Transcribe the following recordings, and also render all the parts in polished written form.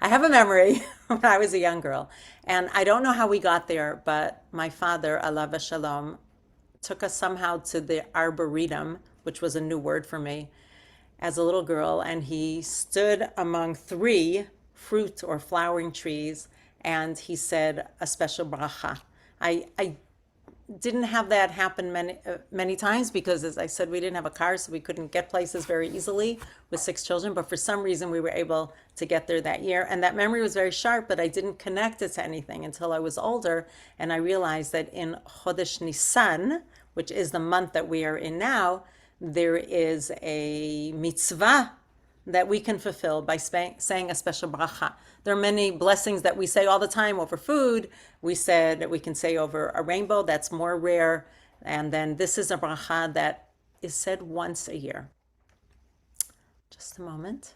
I have a memory when I was a young girl, and I don't know how we got there, but my father, alav shalom, took us somehow to the arboretum, which was a new word for me as a little girl, and he stood among three fruit or flowering trees, and he said a special bracha. I didn't have that happen many times because, as I said, we didn't have a car, so we couldn't get places very easily with six children. But for some reason, we were able to get there that year, and that memory was very sharp. But I didn't connect it to anything until I was older, and I realized that in Chodesh Nisan, which is the month that we are in now, there is a mitzvah that we can fulfill by saying a special bracha. There are many blessings that we say all the time over food. We said that we can say over a rainbow, that's more rare. And then this is a bracha that is said once a year. Just a moment.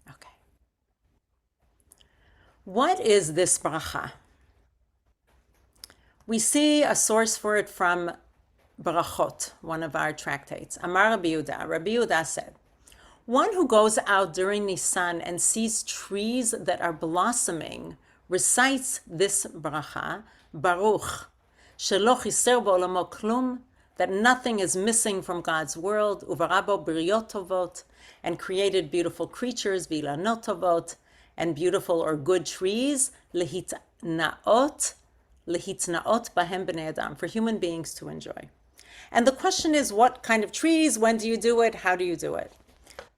Okay. What is this bracha? We see a source for it from Barachot, one of our tractates. Amar Rabbi Yehuda said, one who goes out during Nisan and sees trees that are blossoming recites this bracha, Baruch, shelo chiser ba'olamo klum, that nothing is missing from God's world, uvarabo briot tovot, and created beautiful creatures, vilanot tovot, and beautiful or good trees, lehitnaot bahem b'nei adam, for human beings to enjoy. And the question is, what kind of trees? When do you do it? How do you do it?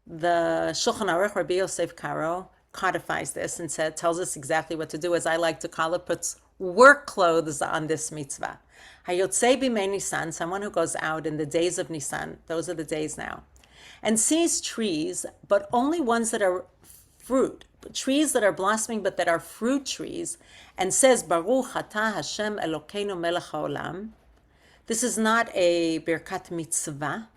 The Shulchan Aruch, Rabbi Yosef Karo, codifies this and tells us exactly what to do, as I like to call it, puts work clothes on this mitzvah. Hayotzei b'mei Nisan, someone who goes out in the days of Nisan, those are the days now, and sees trees, but only ones that are fruit, trees that are blossoming, but that are fruit trees, and says, Baruch atah Hashem Elokeinu melech haolam. This is not a birkat mitzvah,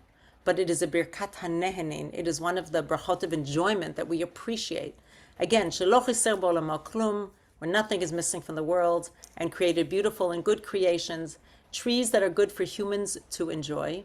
but it is a birkat hanehenin. It is one of the brachot of enjoyment that we appreciate. Again, shelo chiser ba'olamo klum, where nothing is missing from the world, and created beautiful and good creations, trees that are good for humans to enjoy.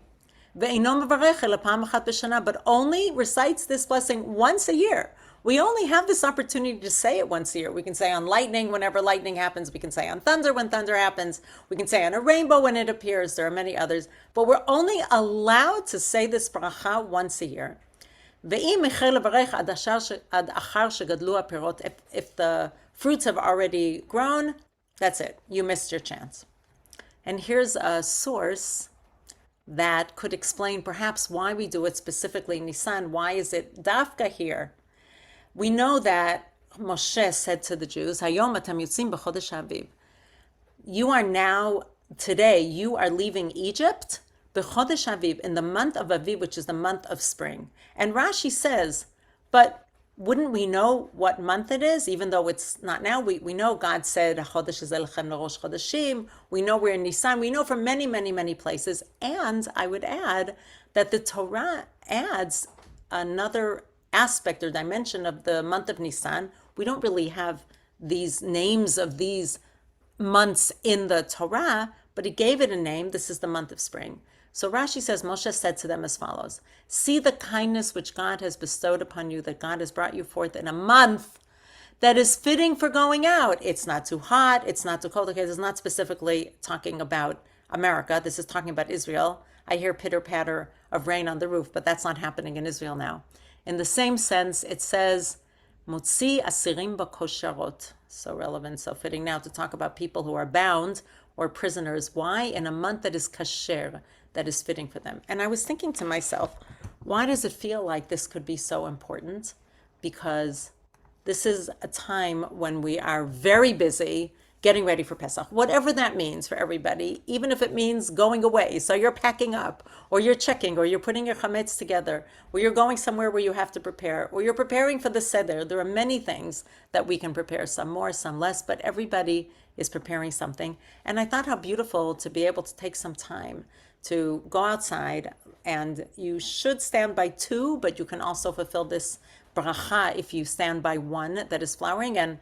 Ve'eino mevarech ela pam achat b'shana, but only recites this blessing once a year. We only have this opportunity to say it once a year. We can say on lightning whenever lightning happens. We can say on thunder when thunder happens. We can say on a rainbow when it appears. There are many others. But we're only allowed to say this bracha once a year. If the fruits have already grown, that's it. You missed your chance. And here's a source that could explain perhaps why we do it specifically in Nisan. Why is it dafka here? We know that Moshe said to the Jews, Hayom atam yotzim b'chodesh Aviv. You are now, today, you are leaving Egypt, b'chodesh Aviv, in the month of Aviv, which is the month of spring. And Rashi says, but wouldn't we know what month it is, even though it's not now? We know God said, Chodesh is elechem l'rosh chodeshim. We know we're in Nisan. We know from many, many, many places. And I would add that the Torah adds another aspect or dimension of the month of Nisan. We don't really have these names of these months in the Torah, but he gave it a name. This is the month of spring. So Rashi says, Moshe said to them as follows, see the kindness which God has bestowed upon you, that God has brought you forth in a month that is fitting for going out. It's not too hot. It's not too cold. Okay, this is not specifically talking about America. This is talking about Israel. I hear pitter patter of rain on the roof, but that's not happening in Israel now. In the same sense, it says, Motzi asirim bakosharot. So relevant, so fitting now to talk about people who are bound or prisoners. Why? In a month that is kasher, that is fitting for them. And I was thinking to myself, why does it feel like this could be so important? Because this is a time when we are very busy getting ready for Pesach, whatever that means for everybody, even if it means going away. So you're packing up, or you're checking, or you're putting your chametz together, or you're going somewhere where you have to prepare, or you're preparing for the seder. There are many things that we can prepare, some more, some less, but everybody is preparing something. And I thought how beautiful to be able to take some time to go outside, and you should stand by two, but you can also fulfill this bracha if you stand by one that is flowering. And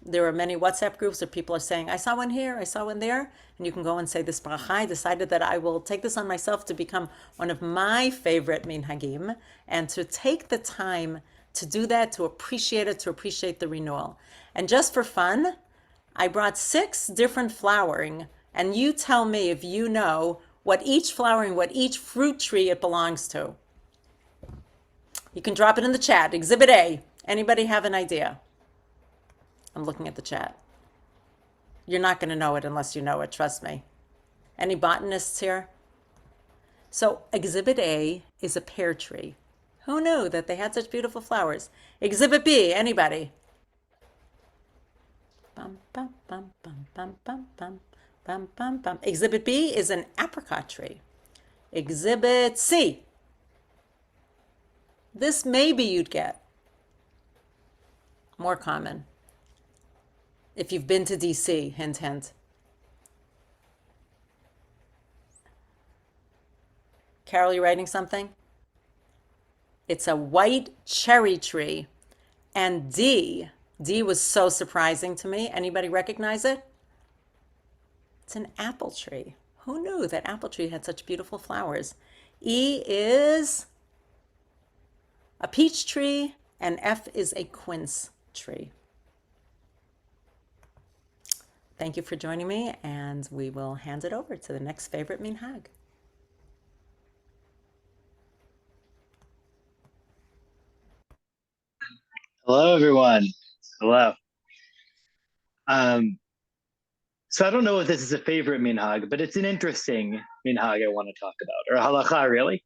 There are many WhatsApp groups where people are saying, I saw one here, I saw one there, and you can go and say this bracha. I decided that I will take this on myself to become one of my favorite minhagim, and to take the time to do that, to appreciate it, to appreciate the renewal. And just for fun, I brought 6 different flowering, and you tell me if you know what each flowering, what each fruit tree it belongs to. You can drop it in the chat. Exhibit A. Anybody have an idea? I'm looking at the chat. You're not going to know it unless you know it, trust me. Any botanists here? So Exhibit A is a pear tree. Who knew that they had such beautiful flowers? Exhibit B, anybody? Bum, bum, bum, bum, bum, bum, bum, bum, bum, bum. Exhibit B is an apricot tree. Exhibit C. This maybe you'd get. More common. If you've been to DC, hint, hint. Carol, you writing something? It's a white cherry tree. And D was so surprising to me. Anybody recognize it? It's an apple tree. Who knew that apple tree had such beautiful flowers? E is a peach tree, and F is a quince tree. Thank you for joining me, and we will hand it over to the next favorite minhag. Hello, everyone. Hello. So I don't know if this is a favorite minhag, but it's an interesting minhag I want to talk about, or halacha, really.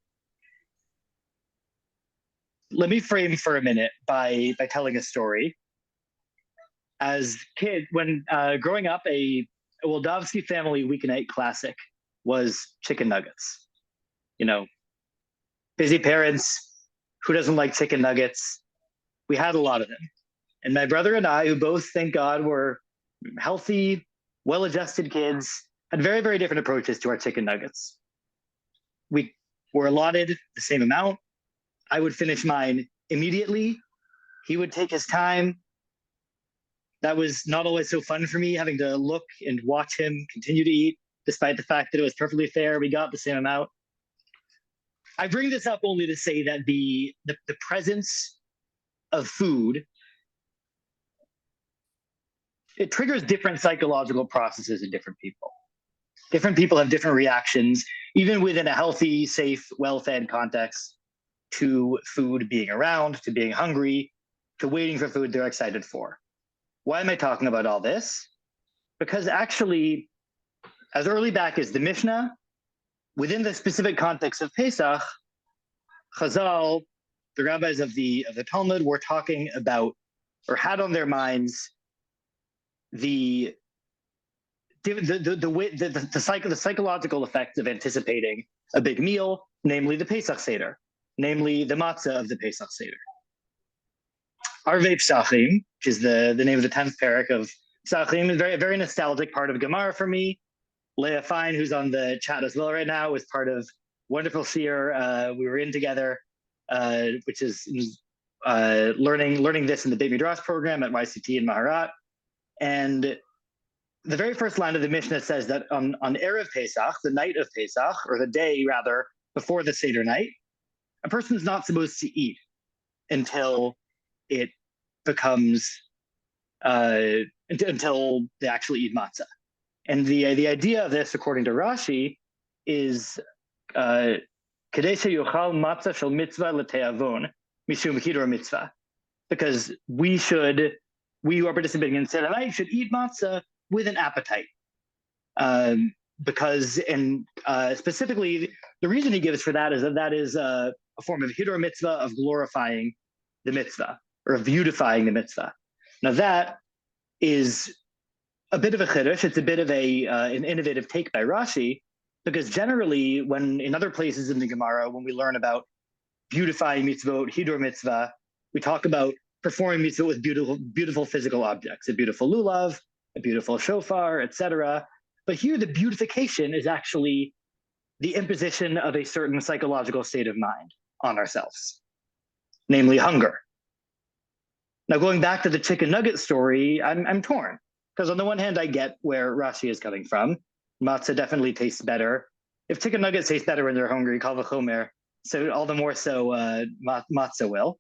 Let me frame for a minute by telling a story. As kid, when growing up, a Waldowski family weeknight classic was chicken nuggets. You know, busy parents, who doesn't like chicken nuggets? We had a lot of them. And my brother and I, who both, thank God, were healthy, well-adjusted kids, had very, very different approaches to our chicken nuggets. We were allotted the same amount. I would finish mine immediately. He would take his time. That was not always so fun for me, having to look and watch him continue to eat, despite the fact that it was perfectly fair. We got the same amount. I bring this up only to say that the presence of food, it triggers different psychological processes in different people. Different people have different reactions, even within a healthy, safe, well-fed context, to food being around, to being hungry, to waiting for food they're excited for. Why am I talking about all this? Because actually, as early back as the Mishnah, within the specific context of Pesach, Chazal, the rabbis of the Talmud, were talking about, or had on their minds, the psychological effects of anticipating a big meal, namely the Pesach Seder, namely the matzah of the Pesach Seder. Arvei Pesachim, which is the name of the 10th parak of Pesachim, is a very nostalgic part of Gemara for me. Leah Fine, who's on the chat as well right now, is part of wonderful seer we were in together, which is learning this in the Beit Midrash program at YCT in Maharat. And the very first line of the Mishnah says that on Erev Pesach, the night of Pesach, or the day rather, before the Seder night, a person's not supposed to eat until it becomes, until they actually eat matzah. And the idea of this, according to Rashi, is Kadesha yochal matzah shel mitzvah l'te'avon mishum hidor mitzvah, because we who are participating in Seder night should eat matzah with an appetite. Because, and specifically, the reason he gives for that is that is a form of hidor mitzvah, of glorifying the mitzvah, or of beautifying the mitzvah. Now that is a bit of a chiddush. It's a bit of an innovative take by Rashi, because generally, when in other places in the Gemara, when we learn about beautifying mitzvot, hidor mitzvah, we talk about performing mitzvot with beautiful physical objects, a beautiful lulav, a beautiful shofar, etc. But here, the beautification is actually the imposition of a certain psychological state of mind on ourselves, namely hunger. Now, going back to the chicken nugget story, I'm torn because on the one hand, I get where Rashi is coming from. Matzah definitely tastes better. If chicken nuggets taste better when they're hungry, kal v'chomer, so all the more so matzah will.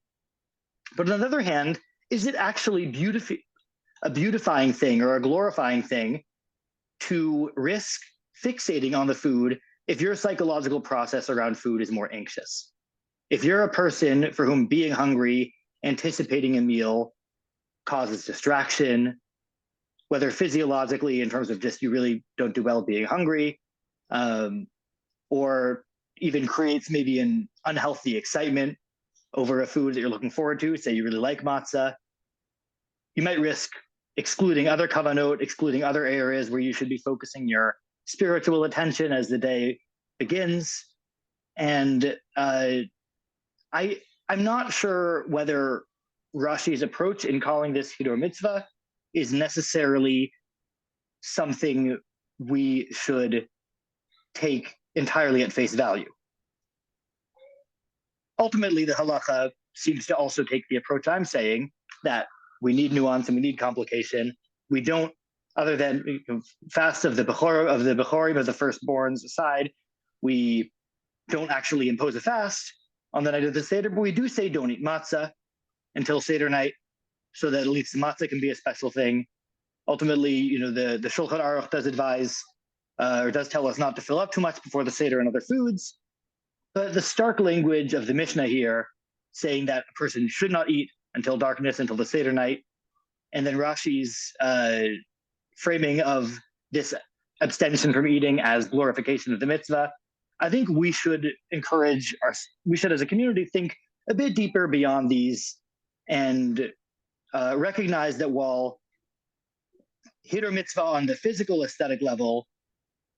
But on the other hand, is it actually a beautifying thing or a glorifying thing to risk fixating on the food if your psychological process around food is more anxious? If you're a person for whom being hungry, anticipating a meal causes distraction, whether physiologically in terms of just you really don't do well being hungry, or even creates maybe an unhealthy excitement over a food that you're looking forward to, say you really like matzah, you might risk excluding other kavanot, excluding other areas where you should be focusing your spiritual attention as the day begins. And I'm not sure whether Rashi's approach in calling this Hiddur Mitzvah is necessarily something we should take entirely at face value. Ultimately, the halacha seems to also take the approach I'm saying, that we need nuance and we need complication. We don't, other than fast of the Bechorim, of the firstborns aside, we don't actually impose a fast on the night of the Seder, but we do say don't eat matzah until Seder night, so that at least the matzah can be a special thing. Ultimately, the Shulchan Aruch does advise, or does tell us not to fill up too much before the Seder and other foods. But the stark language of the Mishnah here, saying that a person should not eat until darkness, until the Seder night, and then Rashi's framing of this abstention from eating as glorification of the mitzvah, I think we should as a community think a bit deeper beyond these and recognize that while Hiddur Mitzvah on the physical aesthetic level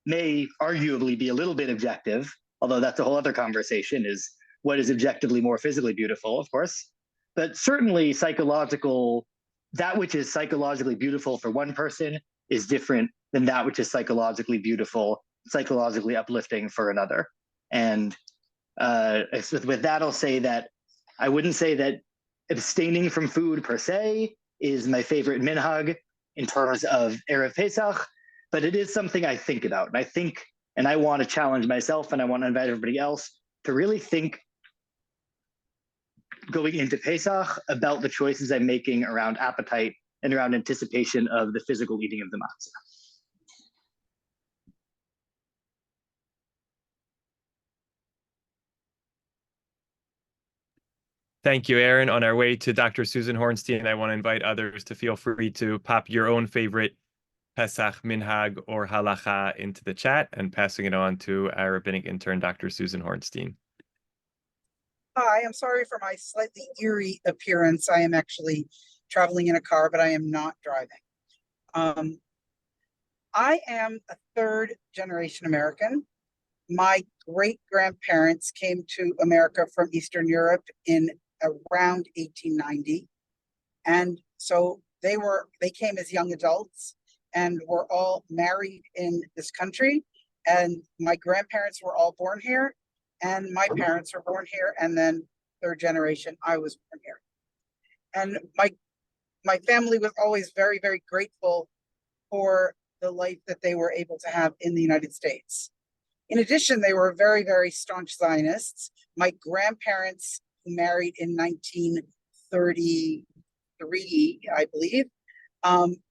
may arguably be a little bit objective, although that's a whole other conversation, is what is objectively more physically beautiful, of course. But certainly that which is psychologically beautiful for one person is different than that which is psychologically beautiful, psychologically uplifting for another. And with that, I'll say that I wouldn't say that abstaining from food per se is my favorite minhag in terms of Erev Pesach, but it is something I think about. And I want to challenge myself, and I want to invite everybody else to really think going into Pesach about the choices I'm making around appetite and around anticipation of the physical eating of the matzah. Thank you, Aaron. On our way to Dr. Susan Hornstein, I want to invite others to feel free to pop your own favorite Pesach minhag or halacha into the chat, and passing it on to our rabbinic intern, Dr. Susan Hornstein. Hi, I'm sorry for my slightly eerie appearance. I am actually traveling in a car, but I am not driving. I am a third generation American. My great grandparents came to America from Eastern Europe in around 1890. And so they came as young adults and were all married in this country. And my grandparents were all born here, and my parents were born here, and then third generation, I was born here. And my family was always very, very grateful for the life that they were able to have in the United States. In addition, they were very, very staunch Zionists. My grandparents, who married in 1933, I believe,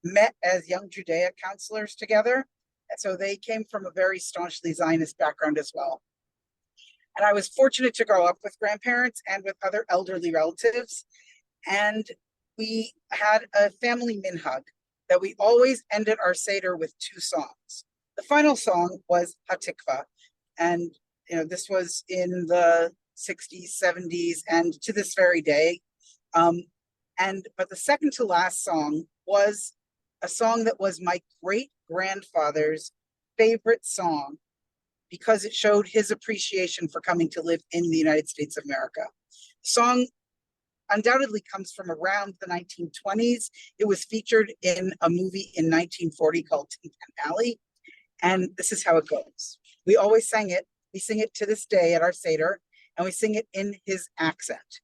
met as young Judaic counselors together. And so they came from a very staunchly Zionist background as well. And I was fortunate to grow up with grandparents and with other elderly relatives. And we had a family minhag that we always ended our Seder with two songs. The final song was Hatikva. And, this was in the 60s, 70s, and to this very day. But the second to last song was a song that was my great grandfather's favorite song, because it showed his appreciation for coming to live in the United States of America. The song undoubtedly comes from around the 1920s. It was featured in a movie in 1940 called Tin Pan Alley. And this is how it goes. We always sang it. We sing it to this day at our Seder, and we sing it in his accent.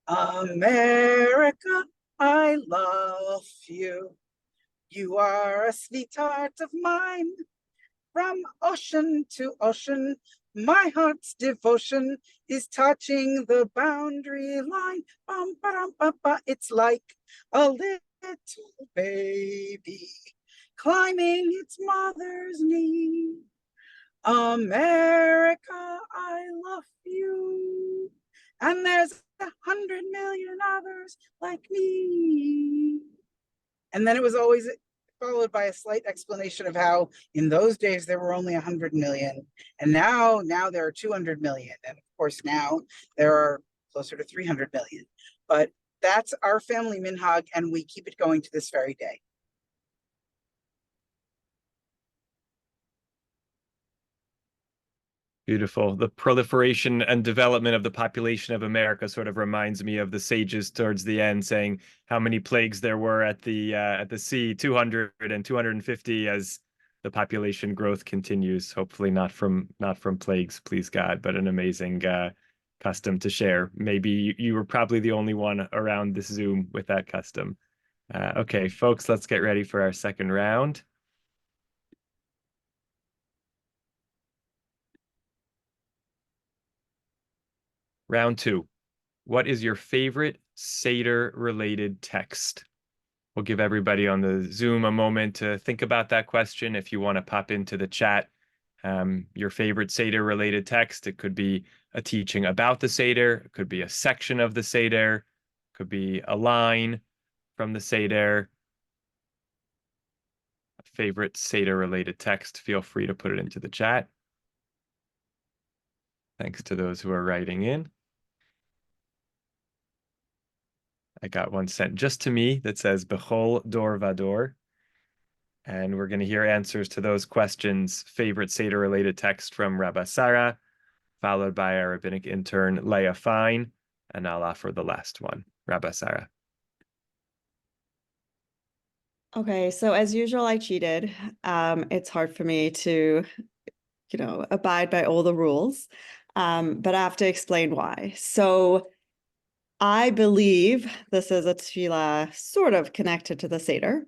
America, I love you. You are a sweetheart of mine. From ocean to ocean, my heart's devotion is touching the boundary line. Bum, ba-dum, ba-ba. It's like a little baby climbing its mother's knee. America, I love you. And there's 100 million others like me. And then it was always followed by a slight explanation of how in those days there were only 100 million. And now there are 200 million. And of course, now there are closer to 300 million. But that's our family minhag, and we keep it going to this very day. Beautiful. The proliferation and development of the population of America sort of reminds me of the sages towards the end saying how many plagues there were at the sea, 200 and 250 as the population growth continues. Hopefully not from plagues, please God, but an amazing custom to share. Maybe you were probably the only one around this Zoom with that custom. Okay, folks, let's get ready for our second round. Round 2. What is your favorite Seder-related text? We'll give everybody on the Zoom a moment to think about that question. If you want to pop into the chat, your favorite Seder-related text. It could be a teaching about the Seder. It could be a section of the Seder. It could be a line from the Seder. A favorite Seder-related text. Feel free to put it into the chat. Thanks to those who are writing in. I got one sent just to me that says Bechol Dor Vador. And we're going to hear answers to those questions. Favorite Seder-related text from Rabbi Sarah, followed by our rabbinic intern, Leah Fine, and I'll offer the last one. Rabbi Sarah. Okay, so as usual, I cheated. It's hard for me to, abide by all the rules, but I have to explain why. So I believe this is a tefillah sort of connected to the Seder,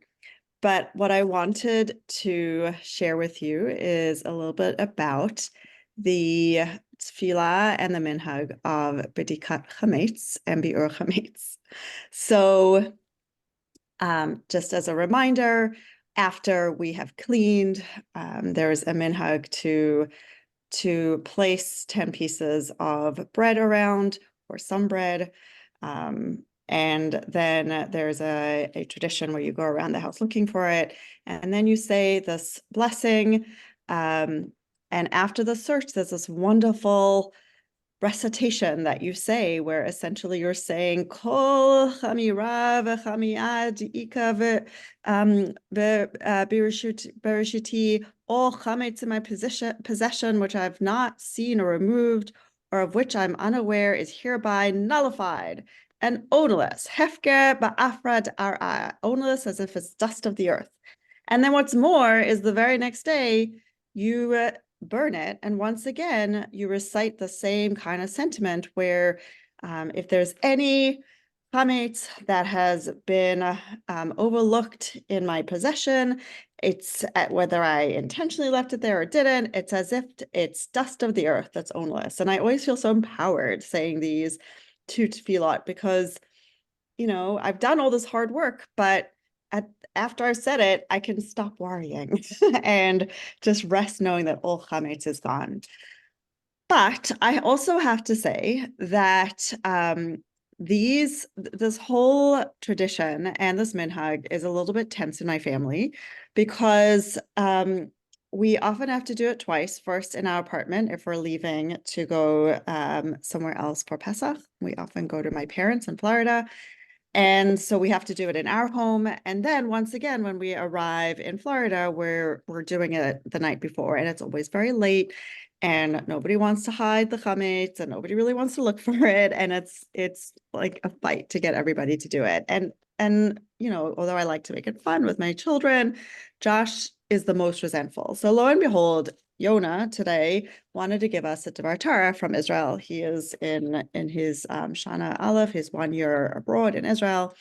but what I wanted to share with you is a little bit about the tefillah and the minhag of B'dikat Chametz and Bi'ur Chametz. So just as a reminder, after we have cleaned, there's a minhag to place 10 pieces of bread around, or some bread. And then there's a tradition where you go around the house looking for it. And then you say this blessing. And after the search, there's this wonderful recitation that you say, where essentially you're saying Kol chamira v'chamiad ika v'bereshiti, all chametz in my possession, which I've not seen or removed, or of which I'm unaware, is hereby nullified and odorless. Hefker ba'afrad ar'a, odorless as if it's dust of the earth. And then what's more is the very next day you burn it, and once again you recite the same kind of sentiment where if there's any chametz that has been overlooked in my possession, it's whether I intentionally left it there or didn't, it's as if it's dust of the earth that's odorless. And I always feel so empowered saying these to tefillot, because I've done all this hard work, but after I've said it, I can stop worrying and just rest knowing that all chametz is gone. But I also have to say that this whole tradition and this minhag is a little bit tense in my family, because we often have to do it twice. First in our apartment if we're leaving to go somewhere else for Pesach. We often go to my parents in Florida. And so we have to do it in our home. And then once again, when we arrive in Florida, we're doing it the night before, and it's always very late, and nobody wants to hide the chametz, and nobody really wants to look for it. And it's like a fight to get everybody to do it. And although I like to make it fun with my children, Josh is the most resentful. So lo and behold, Yonah today wanted to give us a Devar Torah from Israel. He is in his Shana Aleph, his 1 year abroad in Israel,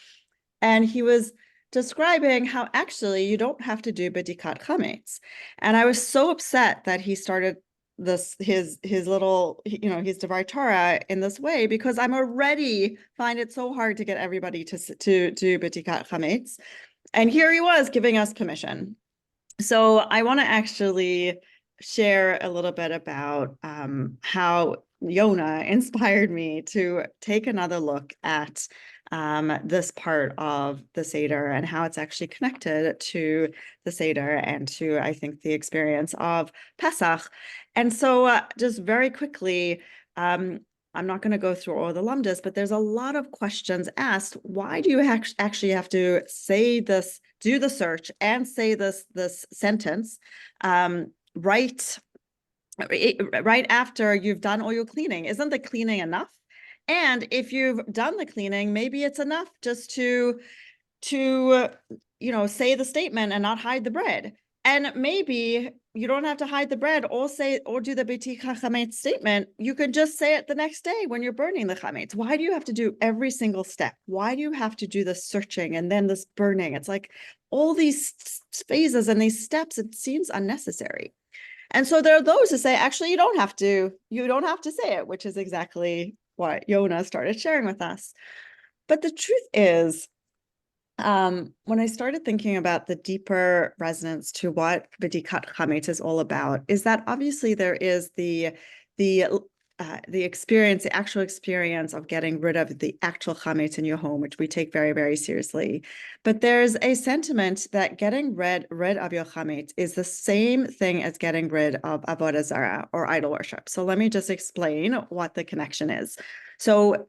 and he was describing how actually you don't have to do B'dikat Chametz. And I was so upset that he started his little, his Devar Torah in this way, because I'm already find it so hard to get everybody to do B'dikat Chametz. And here he was giving us permission. So I want to actually share a little bit about how Yonah inspired me to take another look at this part of the Seder and how it's actually connected to the Seder and to, I think, the experience of Pesach. And so just very quickly, I'm not going to go through all the lumdas, but there's a lot of questions asked. Why do you actually have to say this, do the search and say this sentence right after you've done all your cleaning? Isn't the cleaning enough? And if you've done the cleaning, maybe it's enough just to say the statement and not hide the bread. And maybe you don't have to hide the bread or do the B'dikat Chametz statement. You can just say it the next day when you're burning the chametz. Why do you have to do every single step? Why do you have to do the searching and then this burning? It's like all these phases and these steps, it seems unnecessary. And so there are those who say, actually, you don't have to say it, which is exactly what Yonah started sharing with us. But the truth is, when I started thinking about the deeper resonance to what B'dikat Chametz is all about, is that obviously there is the experience, the actual experience of getting rid of the actual chametz in your home, which we take very, very seriously. But there's a sentiment that getting rid of your chametz is the same thing as getting rid of avodah zarah or idol worship. So let me just explain what the connection is. So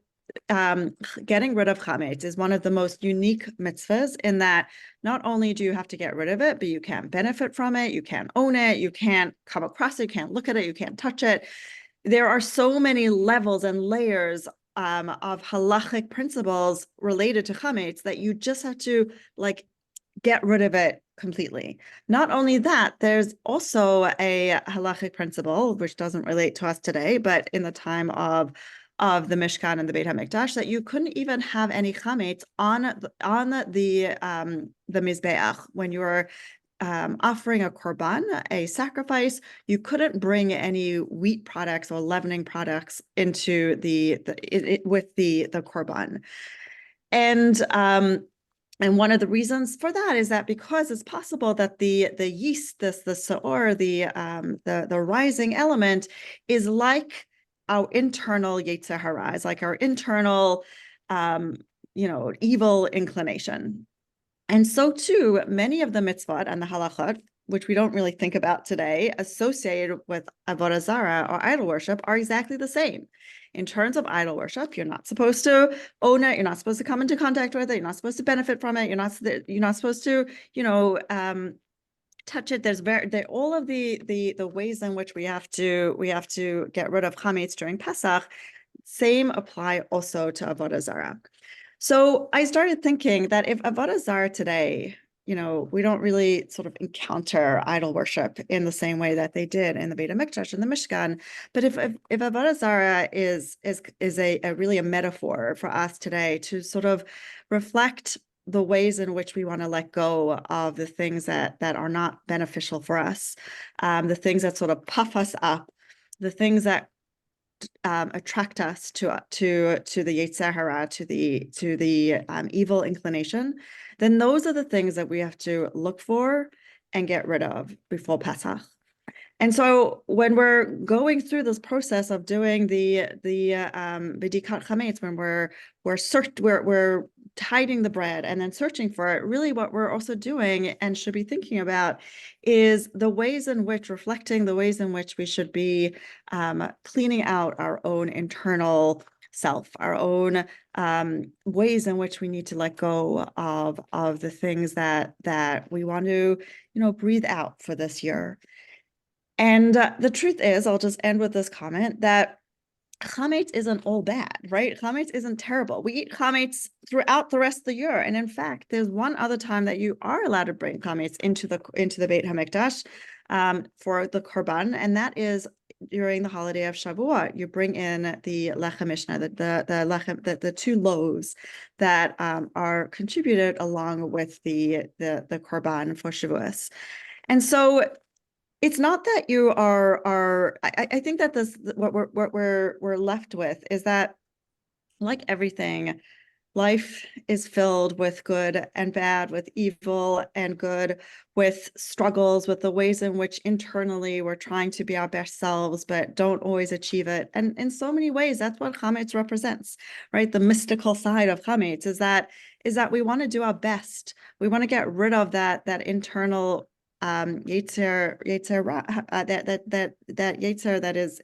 getting rid of chametz is one of the most unique mitzvahs in that not only do you have to get rid of it, but you can't benefit from it, you can't own it, you can't come across it, you can't look at it, you can't touch it. There are so many levels and layers of halachic principles related to chametz that you just have to get rid of it completely. Not only that, there's also a halachic principle, which doesn't relate to us today, but in the time of the Mishkan and the Beit HaMikdash, that you couldn't even have any chametz on the Mizbeach when you were offering a korban, a sacrifice. You couldn't bring any wheat products or leavening products into with the korban. And one of the reasons for that is that because it's possible that the yeast, the seor, the rising element is like our internal Yetzer Hara, is like our internal evil inclination. And so too, many of the mitzvot and the halachot, which we don't really think about today, associated with avodah zarah or idol worship, are exactly the same. In terms of idol worship, you're not supposed to own it. You're not supposed to come into contact with it. You're not supposed to benefit from it. You're not supposed to, touch it. There's all of the ways in which we have to get rid of chametz during Pesach. Same apply also to avodah zarah. So I started thinking that if avodah zarah today, we don't really sort of encounter idol worship in the same way that they did in the Beit HaMikdash and the Mishkan. But if avodah zarah is a really a metaphor for us today to sort of reflect the ways in which we want to let go of the things that are not beneficial for us, the things that sort of puff us up, the things that attract us to the Yetzer Hara, to the evil inclination, then those are the things that we have to look for and get rid of before Pesach. And so when we're going through this process of doing the B'dikat Chametz, when we're hiding the bread and then searching for it, really what we're also doing and should be thinking about is reflecting the ways in which we should be cleaning out our own internal self, our own ways in which we need to let go of the things that we want to, breathe out for this year. And the truth is, I'll just end with this comment that chametz isn't all bad, right? Chametz isn't terrible. We eat chametz throughout the rest of the year. And in fact, there's one other time that you are allowed to bring chametz into the Beit HaMikdash, for the korban, and that is during the holiday of Shavuot. You bring in the lechem mishnah, the two loaves that are contributed along with the korban for Shavuos. And so it's not that you are I think that this what we're left with is that, like everything, life is filled with good and bad, with evil and good, with struggles, with the ways in which internally we're trying to be our best selves, but don't always achieve it. And in so many ways, that's what chametz represents, right? The mystical side of chametz is that we want to do our best. We want to get rid of that internal yetzer that is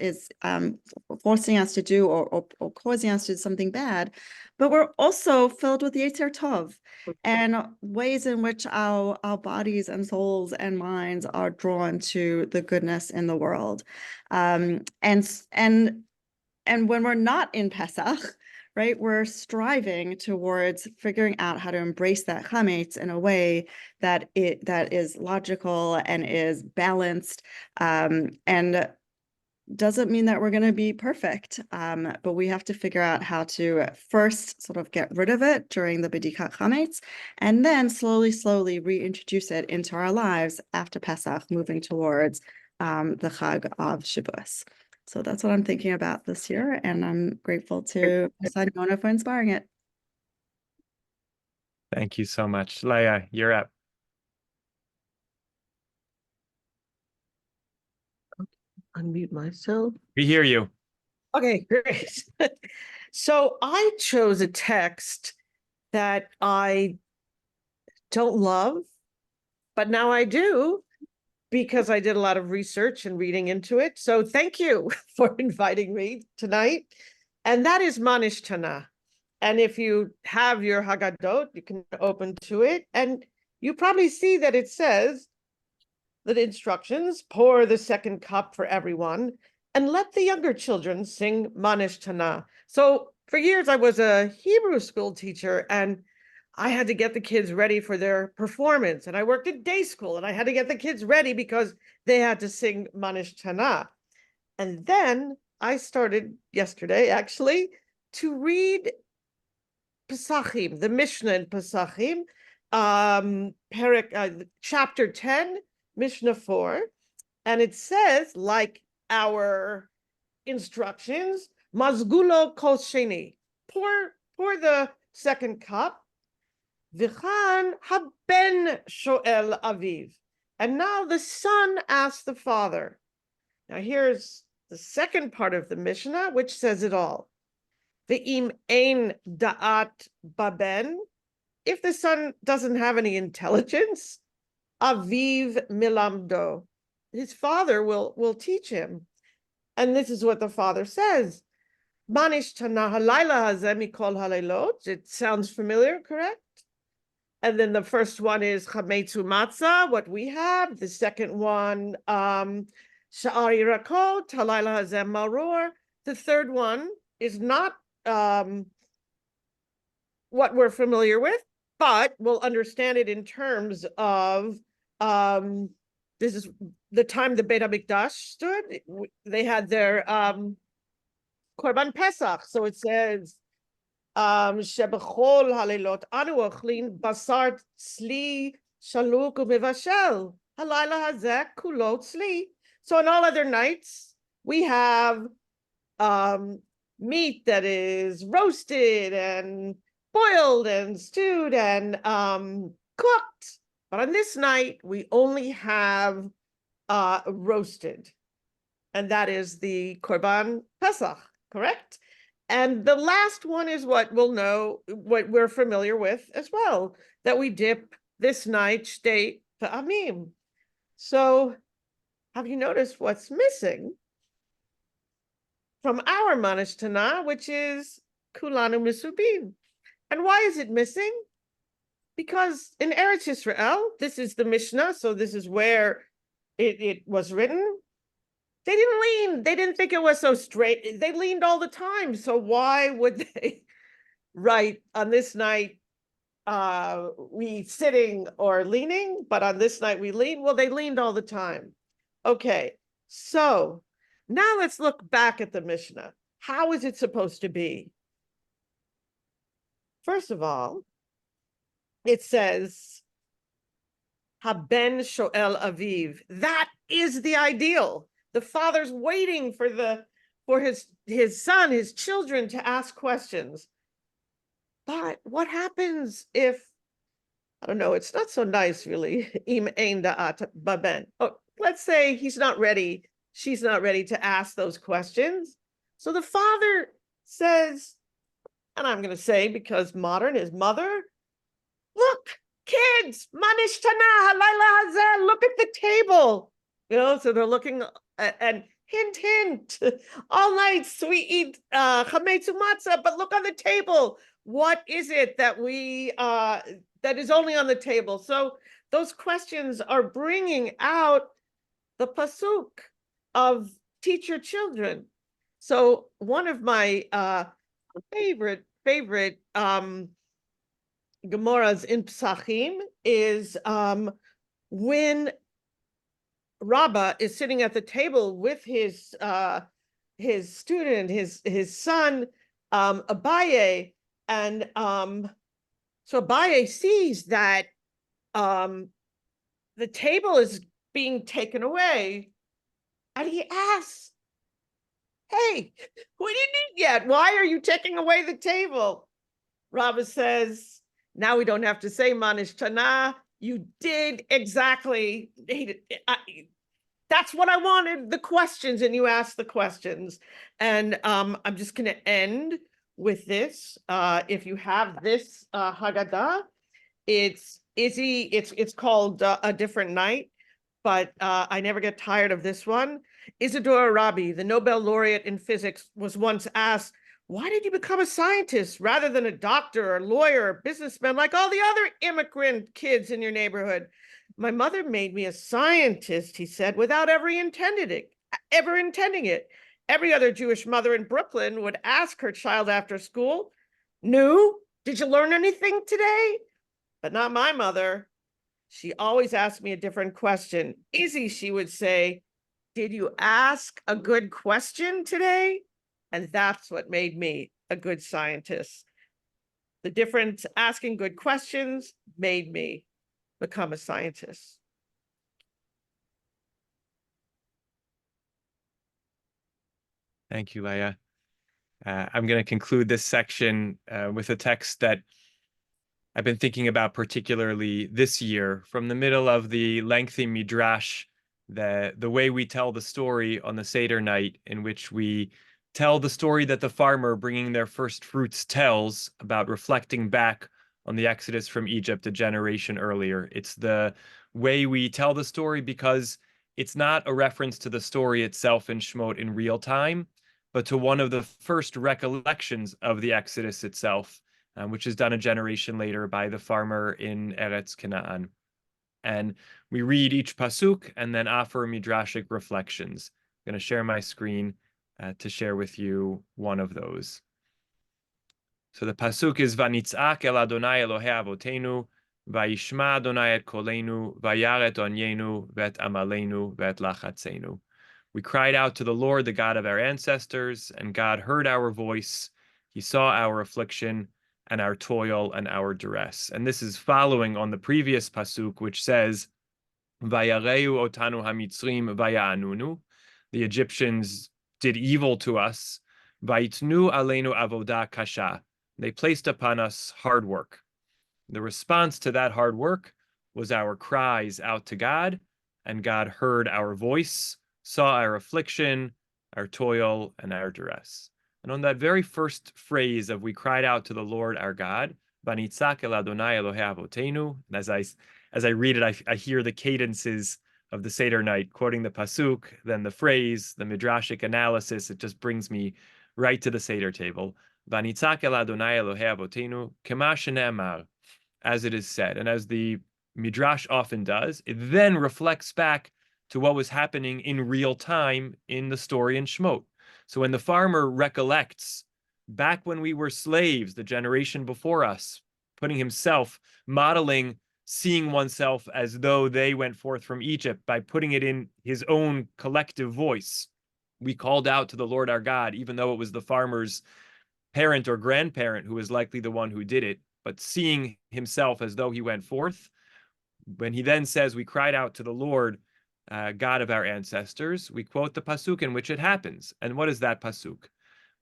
forcing us to do or causing us to do something bad. But we're also filled with Yetzer Tov and ways in which our bodies and souls and minds are drawn to the goodness in the world. And when we're not in Pesach, right, we're striving towards figuring out how to embrace that chametz in a way that is logical and is balanced, and doesn't mean that we're going to be perfect, but we have to figure out how to first sort of get rid of it during the B'dikat Chametz, and then slowly reintroduce it into our lives after Pesach, moving towards the Chag of Shavuos. So that's what I'm thinking about this year, and I'm grateful to Mona for inspiring it. Thank you so much. Leah, you're up. Unmute myself. We hear you. Okay, great. So I chose a text that I don't love, but now I do because I did a lot of research and reading into it. So thank you for inviting me tonight. And that is Manish Tana. And if you have your Haggadot, you can open to it. And you probably see that it says, the instructions, pour the second cup for everyone, and let the younger children sing Manish Tana. So for years, I was a Hebrew school teacher, and I had to get the kids ready for their performance. And I worked at day school, and I had to get the kids ready because they had to sing Manish Tana. And then I started yesterday, actually, to read Pesachim, the Mishnah in Pesachim, chapter 10, Mishnah 4, and it says, like our instructions, Mazgulo kol sheni, pour the second cup, Vichan haben shoel aviv, and now the son asks the father. Now here's the second part of the Mishnah, which says it all. Ve'im ein da'at baben, if the son doesn't have any intelligence, Aviv milamdo, his father will teach him. And this is what the father says. Manish tana halayla hazeh mikol halaylot. It sounds familiar, correct? And then the first one is chametzu matzah, what we have. The second one, sha'ar yirakot, halayla hazeh maror. The third one is not what we're familiar with, but we'll understand it in terms of this is the time the Beit HaMikdash stood. They had their Korban Pesach. So it says, Shebechol halilot anu ochlin basar tzli shaluk umivashel halayla hazeh kulot tzli. So on all other nights, we have meat that is roasted and boiled and stewed and cooked. But on this night, we only have roasted. And that is the Korban Pesach, correct? And the last one is what we'll know, what we're familiar with as well, that we dip this night, shtei ta'amim. So have you noticed what's missing from our Manish Tana, which is Kulanu Misubim? And why is it missing? Because in Eretz Yisrael, this is the Mishnah, so this is where it was written. They didn't lean. They didn't think it was so straight. They leaned all the time. So why would they write on this night, we sitting or leaning, but on this night we lean? Well, they leaned all the time. Okay, so now let's look back at the Mishnah. How is it supposed to be? First of all, it says, Haben shoel aviv. That is the ideal. The father's waiting for his son, his children to ask questions. But what happens if, I don't know, it's not so nice really. Im ein da'at baben. Oh, let's say he's not ready, she's not ready to ask those questions. So the father says, and I'm going to say because modern is mother, look, kids, manishtana halayla hazeh, look at the table. You know, so they're looking and hint, hint, all night we eat chametzu matzah, but look on the table. What is it that we that is only on the table? So those questions are bringing out the pasuk of teach your children. So one of my favorite Gemara's in Pesachim is when Rabbah is sitting at the table with his student, his son, Abaye, and so Abaye sees that the table is being taken away, and he asks, "Hey, we didn't eat yet. Why are you taking away the table?" Rabbah says, "Now we don't have to say manish tana. You did exactly. That's what I wanted, the questions, and you asked the questions." And I'm just going to end with this. If you have this Haggadah, it's called A Different Night, but I never get tired of this one. Isidore Arabi, the Nobel laureate in physics, was once asked, "Why did you become a scientist rather than a doctor or lawyer or businessman like all the other immigrant kids in your neighborhood?" "My mother made me a scientist," he said, "without ever intending it. Every other Jewish mother in Brooklyn would ask her child after school, 'Nu, did you learn anything today?' But not my mother. She always asked me a different question. 'Izzy,' she would say, 'did you ask a good question today?' And that's what made me a good scientist. The difference asking good questions made me become a scientist." Thank you, Leah. I'm going to conclude this section with a text that I've been thinking about particularly this year, from the middle of the lengthy midrash, the way we tell the story on the Seder night, in which we tell the story that the farmer bringing their first fruits tells about reflecting back on the exodus from Egypt a generation earlier. It's the way we tell the story because it's not a reference to the story itself in Shemot in real time, but to one of the first recollections of the exodus itself, which is done a generation later by the farmer in Eretz Canaan. And we read each pasuk and then offer midrashic reflections. I'm going to share my screen to share with you one of those. So the pasuk is Vanitzak el Adonai Elohei Avotenu, Vayishma Adonai et kolenu, Vayaret onyenu, vet amalenu, vet lachatzenu. We cried out to the Lord, the God of our ancestors, and God heard our voice. He saw our affliction and our toil and our duress. And this is following on the previous pasuk, which says, Vayareu otanu hamitzrim vaya'anunu. The Egyptians did evil to us. Vayitnu aleinu avodah kasha. They placed upon us hard work. The response to that hard work was our cries out to God, and God heard our voice, saw our affliction, our toil, and our duress. And on that very first phrase of "we cried out to the Lord our God," Vanitzak el Adonai Elohei Avotenu, and as I read it, I hear the cadences of the Seder night, quoting the pasuk, then the phrase, the midrashic analysis. It just brings me right to the Seder table. Vanitzak el Adonai Elohei Avotenu, kema shene'emar, as it is said. And as the midrash often does, it then reflects back to what was happening in real time in the story in Shemot. So when the farmer recollects back when we were slaves, the generation before us, putting himself, modeling seeing oneself as though they went forth from Egypt by putting it in his own collective voice. We called out to the Lord our God, even though it was the farmer's parent or grandparent who was likely the one who did it, but seeing himself as though he went forth. When he then says, we cried out to the Lord, God of our ancestors, we quote the pasuk in which it happens. And what is that pasuk?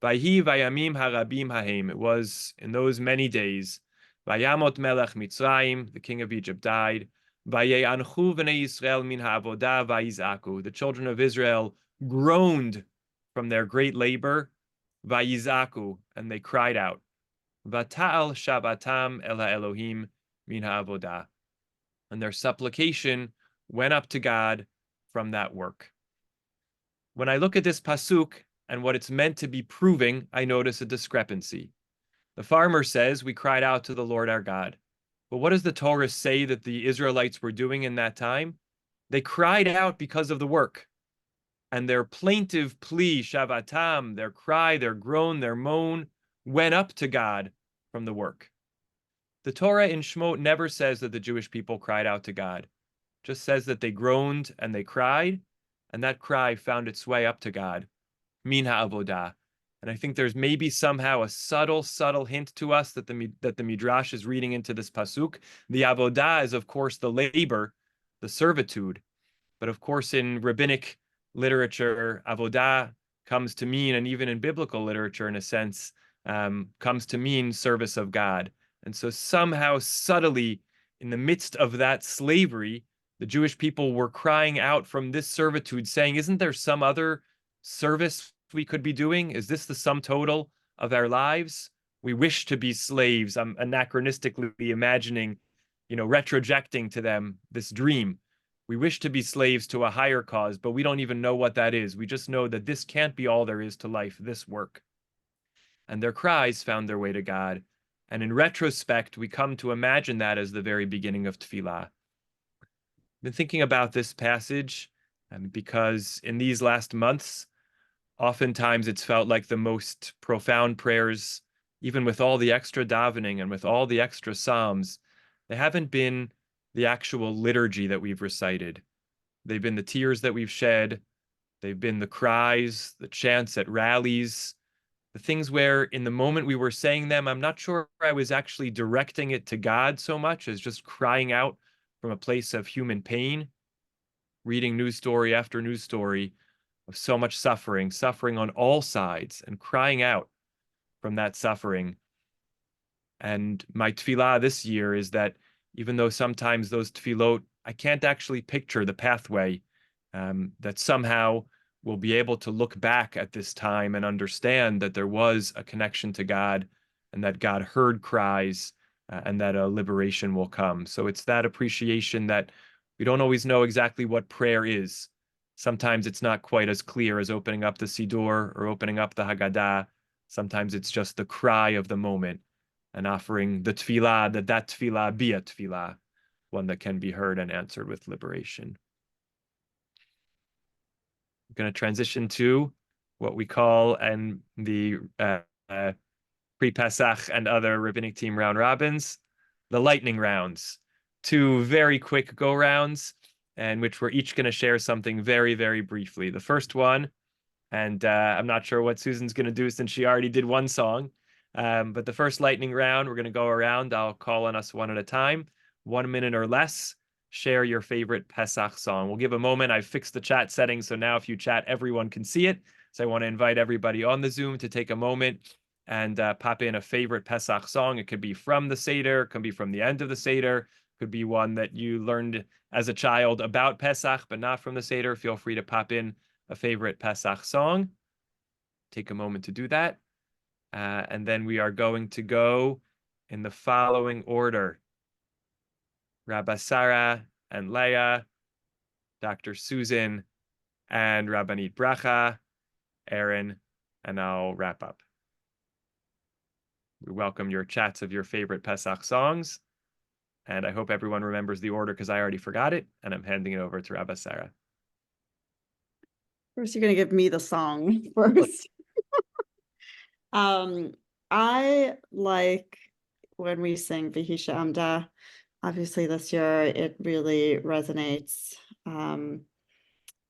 Vayhi vayamim harabim hahem. It was in those many days. Vayamot melech Mitzrayim, the king of Egypt died. Vayeanchu v'nei Yisrael min ha'avodah vayizaku. The children of Israel groaned from their great labor. Vayizaku, and they cried out. Vata'al shavatam el ha'elohim min ha'avodah. And their supplication went up to God from that work. When I look at this pasuk and what it's meant to be proving, I notice a discrepancy. The farmer says, we cried out to the Lord our God. But what does the Torah say that the Israelites were doing in that time? They cried out because of the work. And their plaintive plea, shavatam, their cry, their groan, their moan, went up to God from the work. The Torah in Shemot never says that the Jewish people cried out to God. It just says that they groaned and they cried, and that cry found its way up to God. Min ha'avodah. And I think there's maybe somehow a subtle hint to us that the Midrash is reading into this pasuk. The avodah is, of course, the labor, the servitude. But of course, in rabbinic literature, avodah comes to mean, and even in biblical literature, in a sense, comes to mean service of God. And so somehow, subtly, in the midst of that slavery, the Jewish people were crying out from this servitude, saying, isn't there some other service we could be doing? Is this the sum total of our lives? We wish to be slaves. I'm anachronistically imagining, retrojecting to them this dream. We wish to be slaves to a higher cause, but we don't even know what that is. We just know that this can't be all there is to life, this work. And their cries found their way to God. And in retrospect, we come to imagine that as the very beginning of tefillah. I've been thinking about this passage because in these last months, oftentimes it's felt like the most profound prayers, even with all the extra davening and with all the extra psalms, they haven't been the actual liturgy that we've recited. They've been the tears that we've shed. They've been the cries, the chants at rallies, the things where in the moment we were saying them, I'm not sure I was actually directing it to God so much as just crying out from a place of human pain, reading news story after news story of so much suffering on all sides, and crying out from that suffering. And my tefillah this year is that even though sometimes those tefillot, I can't actually picture the pathway, that somehow we'll be able to look back at this time and understand that there was a connection to God and that God heard cries and that a liberation will come. So it's that appreciation that we don't always know exactly what prayer is. Sometimes it's not quite as clear as opening up the Siddur or opening up the Haggadah. Sometimes it's just the cry of the moment and offering the tefillah, that tefillah be a tefillah, one that can be heard and answered with liberation. I'm going to transition to what we call, and the pre-Pesach and other rabbinic team round robins, the lightning rounds. 2 very quick go rounds, in which we're each going to share something very, very briefly. The first one, and I'm not sure what Susan's going to do since she already did one song, but the first lightning round, we're going to go around. I'll call on us one at a time, 1 minute or less. Share your favorite Pesach song. We'll give a moment. I've fixed the chat settings, so now if you chat, everyone can see it. So I want to invite everybody on the Zoom to take a moment and pop in a favorite Pesach song. It could be from the Seder, it could be from the end of the Seder, could be one that you learned as a child about Pesach, but not from the Seder. Feel free to pop in a favorite Pesach song. Take a moment to do that. And then we are going to go in the following order: Rabbi Sarah and Leah, Dr. Susan and Rabbanit Bracha, Aaron, and I'll wrap up. We welcome your chats of your favorite Pesach songs, and I hope everyone remembers the order because I already forgot it, and I'm handing it over to Rabbi Sarah. First, you're going to give me the song first. I like when we sing Vihi She'amda. obviously this year it really resonates.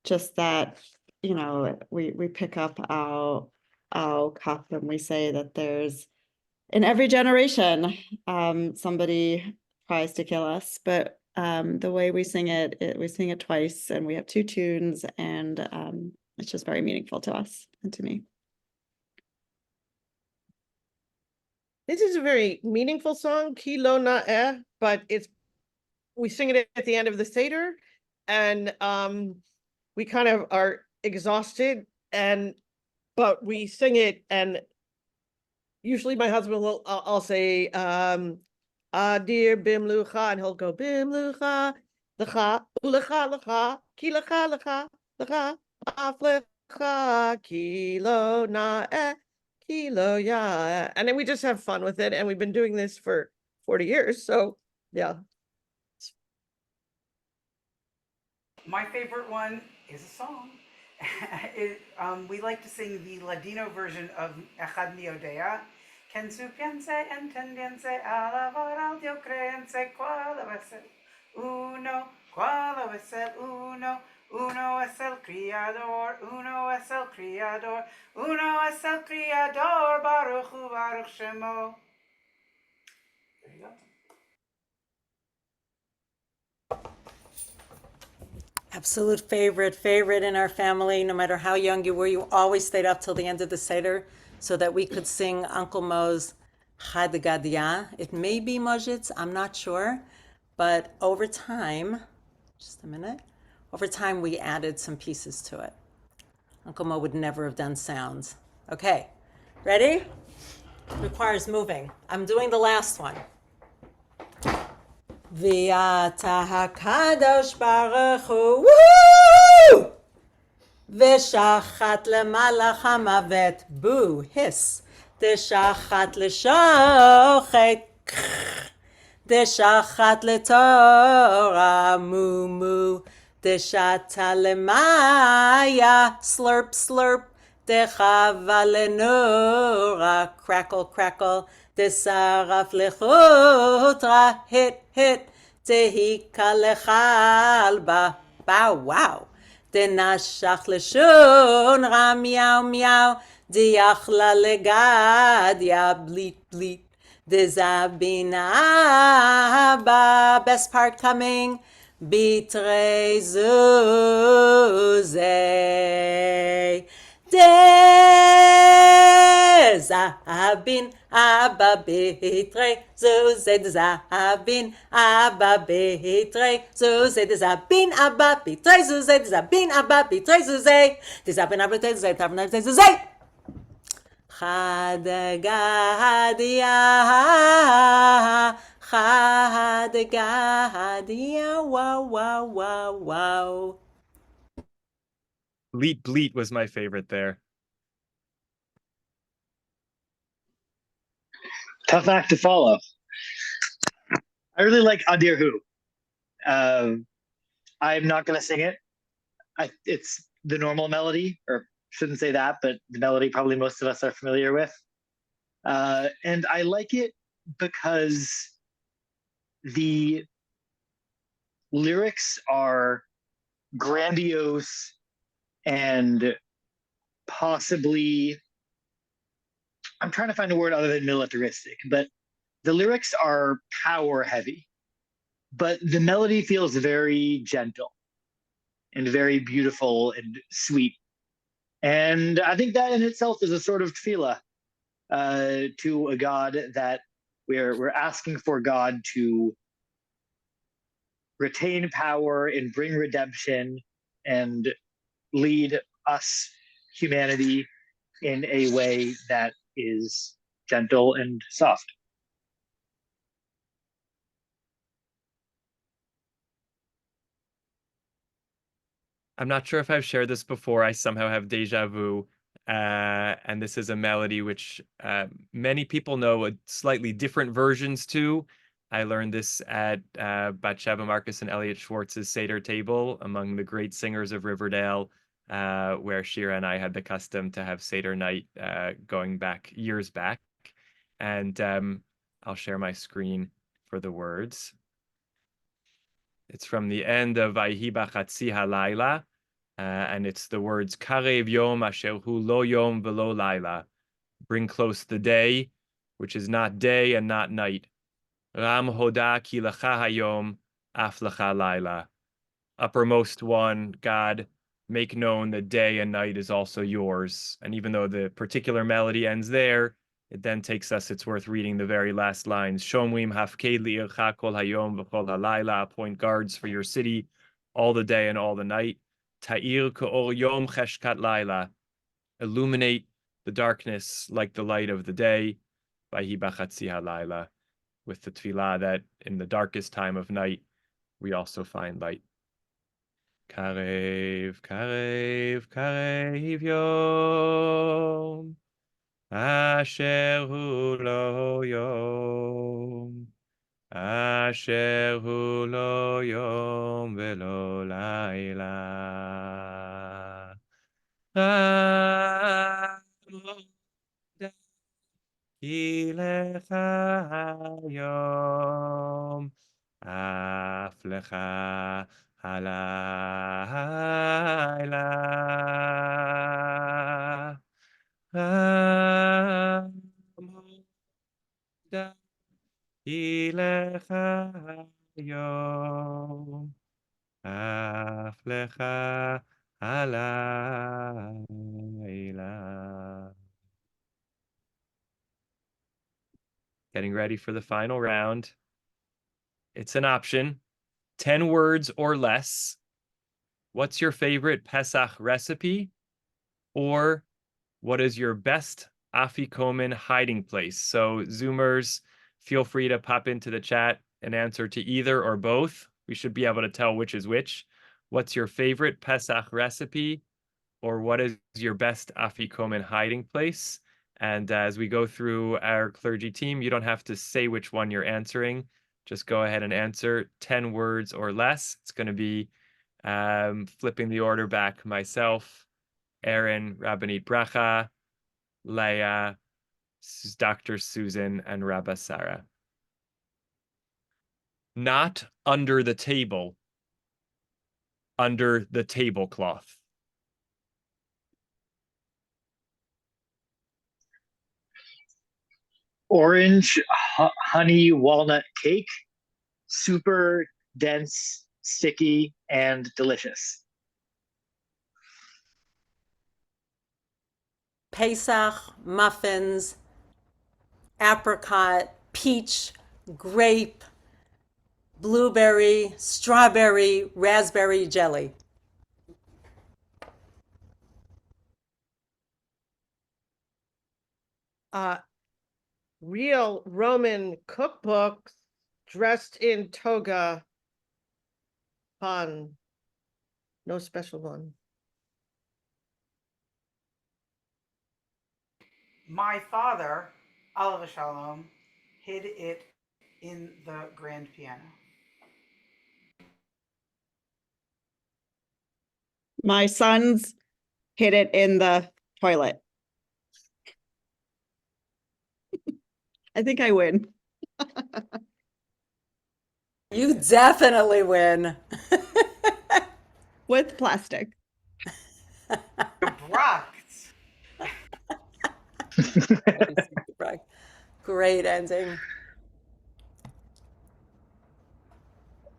Just that, you know, we pick up our cup and we say that there's in every generation somebody tries to kill us, but the way we sing it, we sing it twice and we have two tunes, and it's just very meaningful to us and to me. This is a very meaningful song, Kilo Na'eh, but we sing it at the end of the Seder, and we kind of are exhausted, but we sing it, and usually my husband will, I'll say, Adir Bimlucha, and he'll go Bimlucha, Lecha, Ulecha, Lecha, Ki Lecha, Lecha, Lecha, Aflecha, Kilo Na'eh, Kilo Ya. And then we just have fun with it. And we've been doing this for 40 years. So, yeah. My favorite one is a song. We like to sing the Ladino version of Echad Mi Odea. Quien su piense, entendiense, alabar al Dios creense, cuál es el uno, cuál es el uno, uno es el Criador, uno es el Criador, uno es el Criador, Baruch Hu, Baruch Shemo. There you go. Absolute favorite in our family. No matter how young you were, you always stayed up till the end of the Seder so that we could sing Uncle Mo's Chad Gadia. It may be Mojitz, I'm not sure. But over time, just a minute, over time we added some pieces to it. Uncle Mo would never have done sounds. Okay, ready? Requires moving. I'm doing the last one. V'ata hakadosh baruch hu, woo! V'shachat lemalach hamavet, boo, hiss. D'shachat l'shochet, D'shachat letorah, moo, moo. D'shata lemaya, slurp, slurp. D'chava lenora, crackle, crackle. D'saraf lechutra, hit, hit. Tehika lechalba, bow, wow. D'nashach leshunra, meow, meow. D'yachla legadia, bleat, bleat. D'zabina, best part coming. Bitre zuzay. Dezabin abba bitre zuzay. Dezabin abba bitre zuzay. Dezabin abba bitre zuzay. Dezabin abba bitre zuzay. Dezabin abba bitre zuzay. Dezabin abba bitre zuzay. Chad Gadia, Chad Gadia, wow, wow, wow, wow. Bleat Bleat was my favorite there. Tough act to follow. I really like Adir Hu. I'm not going to sing it. It's the normal melody, or shouldn't say that, but the melody probably most of us are familiar with. And I like it because the lyrics are grandiose and possibly, I'm trying to find a word other than militaristic, but the lyrics are power heavy, but the melody feels very gentle and very beautiful and sweet. And I think that in itself is a sort of tefillah to a God that we're asking for God to retain power and bring redemption and lead us, humanity, in a way that is gentle and soft. I'm not sure if I've shared this before. I somehow have deja vu. And this is a melody which many people know slightly different versions to. I learned this at Batsheva Marcus and Elliot Schwartz's Seder table among the great singers of Riverdale, where Shira and I had the custom to have Seder night going back years back. And I'll share my screen for the words. It's from the end of Vayhi b'chatzi halayla, and it's the words Karev Yom Asher Hu Lo Yom Velo Laila. Bring close the day, which is not day and not night. Ram Hoda Ki Lecha Hayom Af Lecha Laila. Uppermost one, God, make known that day and night is also yours. And even though the particular melody ends there, it then takes us, it's worth reading the very last lines. Shomrim hafked li'ircha kol hayom v'kol halayla. Appoint guards for your city all the day and all the night. Ta'ir ka'or yom cheshkat laila. Illuminate the darkness like the light of the day. Vayhi b'chatzi halayla. With the tefillah that in the darkest time of night, we also find light. Karev, karev, karev yom, asher hu lo yom, asher hu lo yom velo laila. Ki lecha hayom, af lecha halayla. Hamoda ki lecha hayom, af lecha halayla. Getting ready for the final round. It's an option, 10 words or less. What's your favorite Pesach recipe? Or what is your best afikomen hiding place? So Zoomers, feel free to pop into the chat and answer to either or both. We should be able to tell which is which. What's your favorite Pesach recipe? Or what is your best afikomen hiding place? And as we go through our clergy team, you don't have to say which one you're answering. Just go ahead and answer 10 words or less. It's going to be flipping the order back. Myself, Aaron, Rabbanit Bracha, Leah, Dr. Susan, and Rabba Sarah. Not under the table, under the tablecloth. Orange honey walnut cake, super dense, sticky, and delicious. Pesach, muffins, apricot, peach, grape, blueberry, strawberry, raspberry jelly. Real Roman cookbooks dressed in toga. Fun. No special one. My father, Alav Shalom, hid it in the grand piano. My sons hid it in the toilet. I think I win. You definitely win. With plastic. Gebracht. Great ending.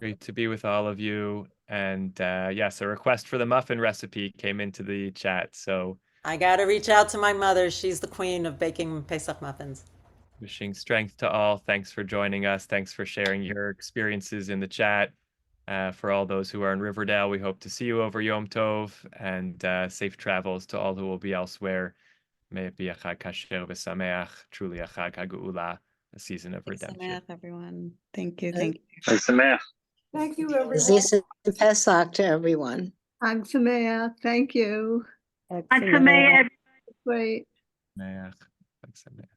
Great to be with all of you. And yes, a request for the muffin recipe came into the chat. So I got to reach out to my mother. She's the queen of baking Pesach muffins. wishing strength to all. Thanks for joining us. Thanks for sharing your experiences in the chat. For all those who are in Riverdale, we hope to see you over Yom Tov, and safe travels to all who will be elsewhere. May it be a Chag Kasher v'Sameach, truly a Chag HaGeula, a season of redemption. Sameach, everyone. Thank you. Thank you. Thank you, everyone. Zis Pesach to everyone. Hag Sameach. Thank you. Hag Hag Sameach. Great. Sameach. Chag Sameach.